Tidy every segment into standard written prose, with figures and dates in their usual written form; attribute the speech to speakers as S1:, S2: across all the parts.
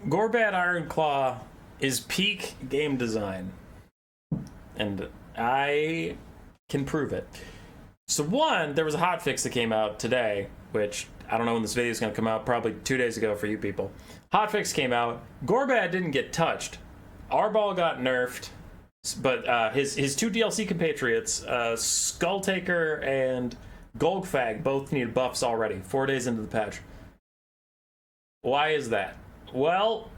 S1: Gorbad Ironclaw is peak game design, and I can prove it. So one, there was a hotfix that came out today, which I don't know when this video is going to come out, probably 2 days ago for you people. Hotfix came out. Gorbad didn't get touched. Arball got nerfed, but his two DLC compatriots, Skulltaker and Golgfag, both needed buffs already, 4 days into the patch. Why is that? Well,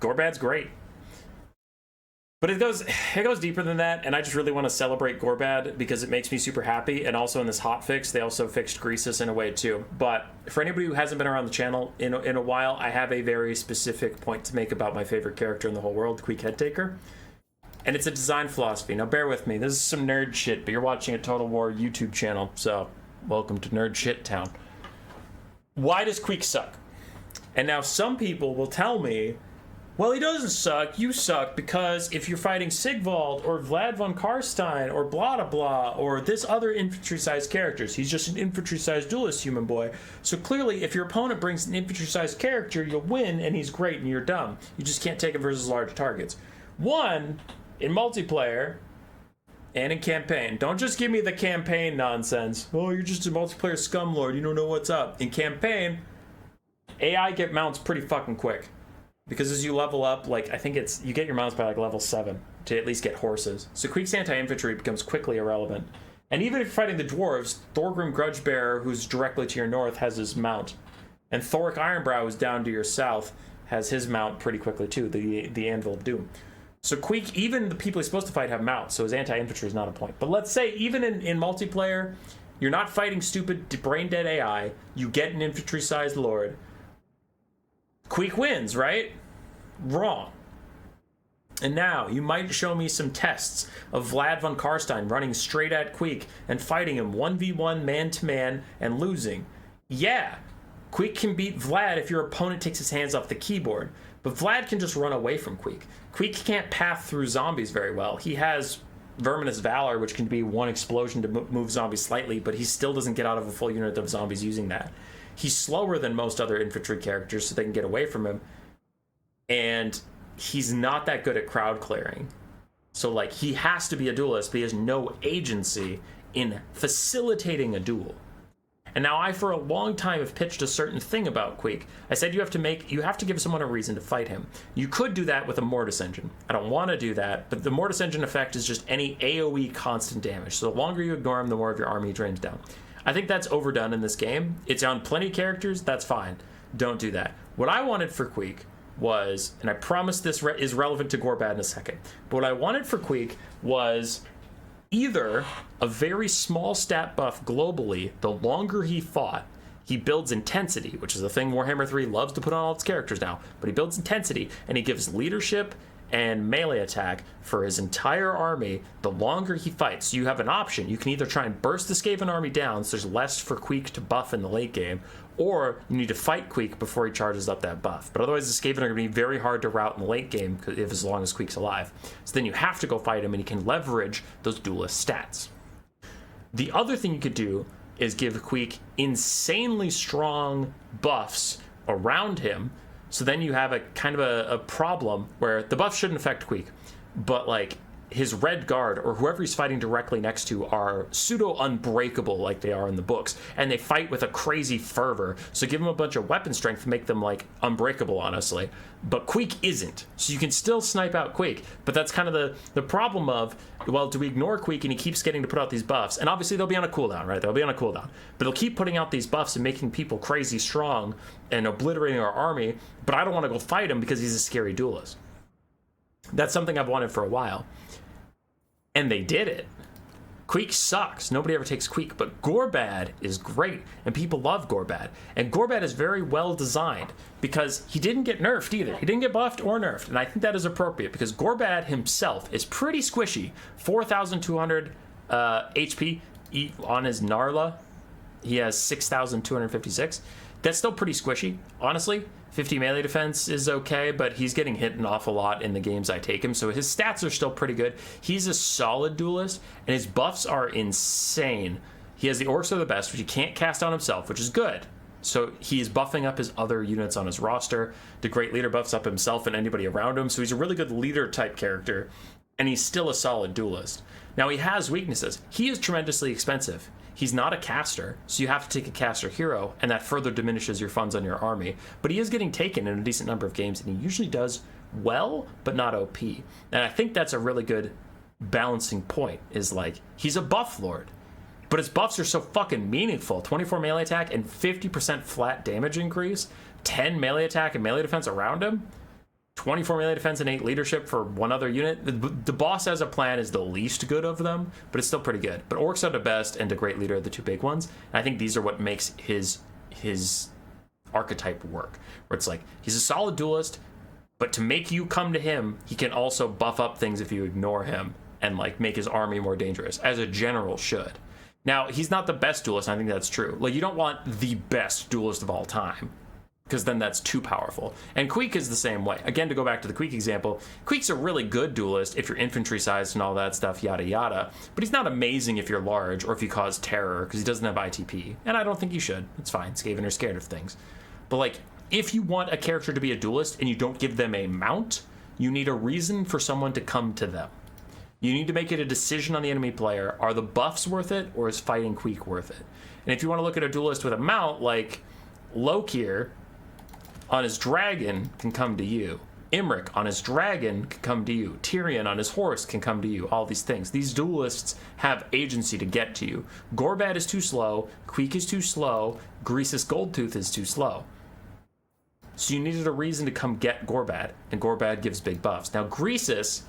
S1: Gorbad's great. But it goes deeper than that, and I just really want to celebrate Gorbad because it makes me super happy. And also in this hotfix, they also fixed Greasus in a way too. But for anybody who hasn't been around the channel in a while, I have a very specific point to make about my favorite character in the whole world, Queek Headtaker. And it's a design philosophy. Now bear with me, this is some nerd shit, but you're watching a Total War YouTube channel, so welcome to Nerd Shit Town. Why does Queek suck? And now some people will tell me, well, he doesn't suck, you suck, because if you're fighting Sigvald or Vlad von Karstein or blah blah blah or this other infantry-sized characters, he's just an infantry-sized duelist, human boy. So clearly, if your opponent brings an infantry-sized character, you'll win and he's great and you're dumb. You just can't take him versus large targets. One, in multiplayer and in campaign. Don't just give me the campaign nonsense. Oh, you're just a multiplayer scumlord, you don't know what's up. In campaign, AI get mounts pretty fucking quick. Because as you level up, like, I think it's, you get your mounts by like level 7 to at least get horses. So Queek's anti-infantry becomes quickly irrelevant. And even if you're fighting the dwarves, Thorgrim Grudgebearer, who's directly to your north, has his mount. And Thoric Ironbrow, who's down to your south, has his mount pretty quickly too, the Anvil of Doom. So Queek, even the people he's supposed to fight have mounts, so his anti-infantry is not a point. But let's say, even in multiplayer, you're not fighting stupid, brain-dead AI, you get an infantry-sized lord. Queek wins, right? Wrong. And now, you might show me some tests of Vlad von Karstein running straight at Queek and fighting him 1v1 man-to-man and losing. Yeah, Queek can beat Vlad if your opponent takes his hands off the keyboard, but Vlad can just run away from Queek. Queek can't path through zombies very well. He has Verminous Valor, which can be one explosion to move zombies slightly, but he still doesn't get out of a full unit of zombies using that. He's slower than most other infantry characters, so they can get away from him. And he's not that good at crowd clearing. So, like, he has to be a duelist, but he has no agency in facilitating a duel. And now I, for a long time, have pitched a certain thing about Queek. I said you have to give someone a reason to fight him. You could do that with a Mortis Engine. I don't want to do that, but the Mortis Engine effect is just any AoE constant damage. So the longer you ignore him, the more of your army drains down. I think that's overdone in this game. It's on plenty of characters, that's fine. Don't do that. What I wanted for Queek was, and I promise this is relevant to Gorbad in a second, but what I wanted for Queek was either a very small stat buff globally. The longer he fought, he builds intensity, which is a thing Warhammer 3 loves to put on all its characters now, but he builds intensity, and he gives leadership and melee attack for his entire army the longer he fights. So you have an option. You can either try and burst the Skaven army down, so there's less for Queek to buff in the late game, or you need to fight Queek before he charges up that buff. But otherwise, the Skaven are going to be very hard to rout in the late game as long as Queek's alive. So then you have to go fight him, and he can leverage those duelist stats. The other thing you could do is give Queek insanely strong buffs around him. So then you have a kind of a problem where the buff shouldn't affect Queek, but like his Red Guard or whoever he's fighting directly next to are pseudo unbreakable like they are in the books, and they fight with a crazy fervor. So give them a bunch of weapon strength to make them like unbreakable, honestly. But Queek isn't, so you can still snipe out Queek. But that's kind of the problem of, well, do we ignore Queek and he keeps getting to put out these buffs? And obviously they'll be on a cooldown, right? They'll be on a cooldown, but they'll keep putting out these buffs and making people crazy strong and obliterating our army. But I don't want to go fight him because he's a scary duelist. That's something I've wanted for a while. And they did it. Queek sucks. Nobody ever takes Queek, but Gorbad is great, and people love Gorbad. And Gorbad is very well designed because he didn't get nerfed either. He didn't get buffed or nerfed, and I think that is appropriate because Gorbad himself is pretty squishy. 4,200 HP on his Narla. He has 6,256. That's still pretty squishy, honestly. 50 melee defense is okay, but he's getting hit an awful lot in the games I take him, so his stats are still pretty good. He's a solid duelist, and his buffs are insane. He has the Orcs are the best, which he can't cast on himself, which is good. So he's buffing up his other units on his roster. The Great Leader buffs up himself and anybody around him. So he's a really good leader type character. And he's still a solid duelist. Now he has weaknesses. He is tremendously expensive. He's not a caster, so you have to take a caster hero, and that further diminishes your funds on your army. But he is getting taken in a decent number of games, and he usually does well, but not OP. And I think that's a really good balancing point, is like, he's a buff lord, but his buffs are so fucking meaningful. 24 melee attack and 50% flat damage increase, 10 melee attack and melee defense around him, 24 melee defense and 8 leadership for one other unit. The boss as a plan is the least good of them, but it's still pretty good. But orcs are the best, and the Great Leader are the two big ones. And I think these are what makes his archetype work, where it's like, he's a solid duelist, but to make you come to him, he can also buff up things if you ignore him and like make his army more dangerous, as a general should. Now, he's not the best duelist, and I think that's true. Like, you don't want the best duelist of all time, because then that's too powerful. And Queek is the same way. Again, to go back to the Queek example, Queek's a really good duelist if you're infantry sized and all that stuff, yada yada. But he's not amazing if you're large or if you cause terror, because he doesn't have ITP. And I don't think you should. It's fine. Skaven are scared of things. But like, if you want a character to be a duelist and you don't give them a mount, you need a reason for someone to come to them. You need to make it a decision on the enemy player. Are the buffs worth it, or is fighting Queek worth it? And if you want to look at a duelist with a mount, like Lokir on his dragon can come to you. Imric on his dragon can come to you. Tyrion on his horse can come to you. All these things. These duelists have agency to get to you. Gorbad is too slow. Queek is too slow. Greasus Goldtooth is too slow. So you needed a reason to come get Gorbad, and Gorbad gives big buffs. Now Greasus,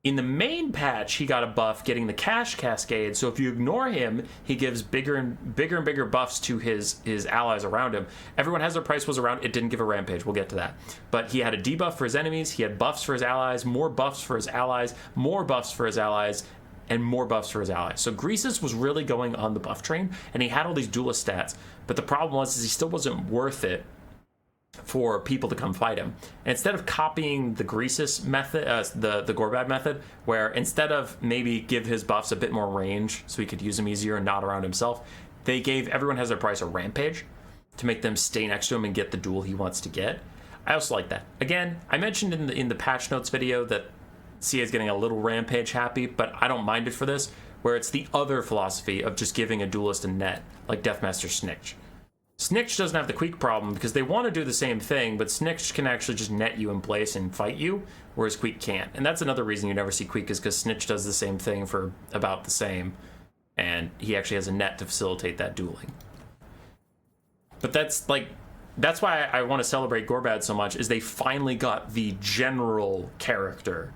S1: in the main patch, he got a buff getting the cash cascade, so if you ignore him, he gives bigger and bigger buffs to his allies around him. Everyone has their price was around, it didn't give a rampage, we'll get to that. But he had a debuff for his enemies, he had buffs for his allies, more buffs for his allies, more buffs for his allies, and more buffs for his allies. So Greasus was really going on the buff train, and he had all these duelist stats, but the problem was he still wasn't worth it for people to come fight him. And instead of copying the Greasus method, the Gorbad method, where instead of maybe give his buffs a bit more range so he could use them easier and not around himself, they gave everyone has their price a rampage to make them stay next to him and get the duel he wants to get. I also like that. Again, I mentioned in the patch notes video that CA is getting a little rampage happy, but I don't mind it for this, where it's the other philosophy of just giving a duelist a net, like Deathmaster Snitch. Snitch doesn't have the Queek problem because they want to do the same thing, but Snitch can actually just net you in place and fight you, whereas Queek can't. And that's another reason you never see Queek, is because Snitch does the same thing for about the same, and he actually has a net to facilitate that dueling. But that's why I want to celebrate Gorbad so much, is they finally got the general character.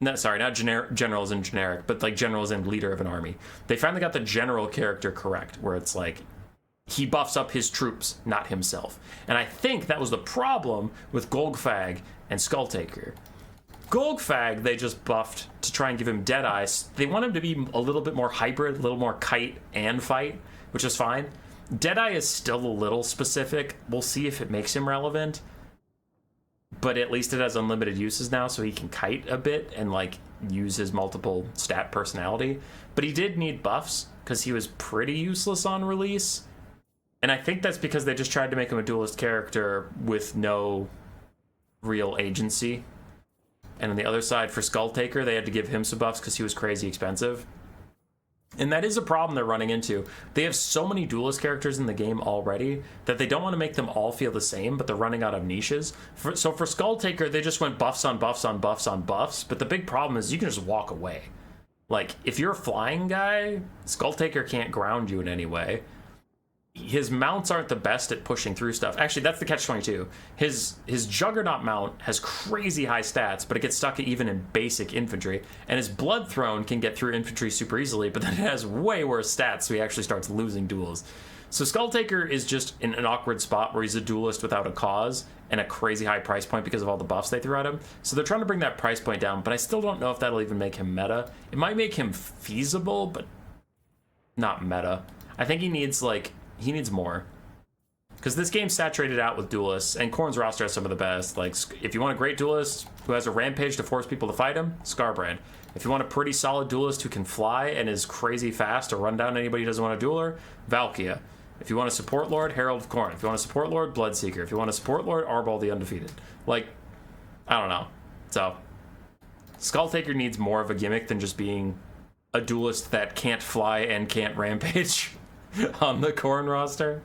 S1: No, sorry, not generals in generic, but like generals and leader of an army. They finally got the general character correct, where it's like, he buffs up his troops, not himself. And I think that was the problem with Golgfag and Skulltaker. Golgfag, they just buffed to try and give him Deadeye. They want him to be a little bit more hybrid, a little more kite and fight, which is fine. Deadeye is still a little specific. We'll see if it makes him relevant. But at least it has unlimited uses now, so he can kite a bit and like use his multiple stat personality. But he did need buffs, because he was pretty useless on release. And I think that's because they just tried to make him a duelist character with no real agency. And on the other side, for Skulltaker, they had to give him some buffs because he was crazy expensive. And that is a problem they're running into. They have so many duelist characters in the game already that they don't want to make them all feel the same, but they're running out of niches. So for Skulltaker, they just went buffs on buffs on buffs on buffs. But the big problem is you can just walk away. Like, if you're a flying guy, Skulltaker can't ground you in any way. His mounts aren't the best at pushing through stuff. Actually, that's the catch-22. His Juggernaut mount has crazy high stats, but it gets stuck even in basic infantry. And his Blood Throne can get through infantry super easily, but then it has way worse stats, so he actually starts losing duels. So Skulltaker is just in an awkward spot where he's a duelist without a cause and a crazy high price point because of all the buffs they threw at him. So they're trying to bring that price point down, but I still don't know if that'll even make him meta. It might make him feasible, but not meta. I think he needs more. Because this game's saturated out with duelists, and Khorne's roster has some of the best. Like, if you want a great duelist who has a rampage to force people to fight him, Skarbrand. If you want a pretty solid duelist who can fly and is crazy fast to run down anybody who doesn't want a dueler, Valkia. If you want to support Lord, Herald of Khorne. If you want to support Lord, Bloodseeker. If you want to support Lord, Arbol the Undefeated. Like, I don't know. So, Skulltaker needs more of a gimmick than just being a duelist that can't fly and can't rampage on the Khorne roster.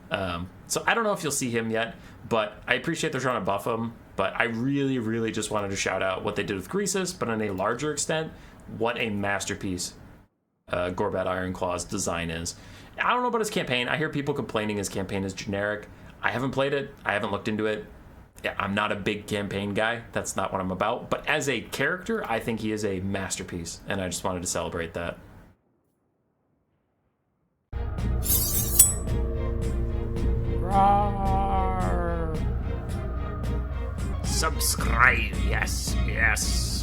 S1: So I don't know if you'll see him yet, but I appreciate they're trying to buff him. But I really, really just wanted to shout out what they did with Greasus, but on a larger extent, what a masterpiece Gorbad Ironclaw's design is. I don't know about his campaign. I hear people complaining his campaign is generic. I haven't played it. I haven't looked into it. Yeah, I'm not a big campaign guy. That's not what I'm about. But as a character, I think he is a masterpiece, and I just wanted to celebrate that. Roar. Subscribe, yes, yes.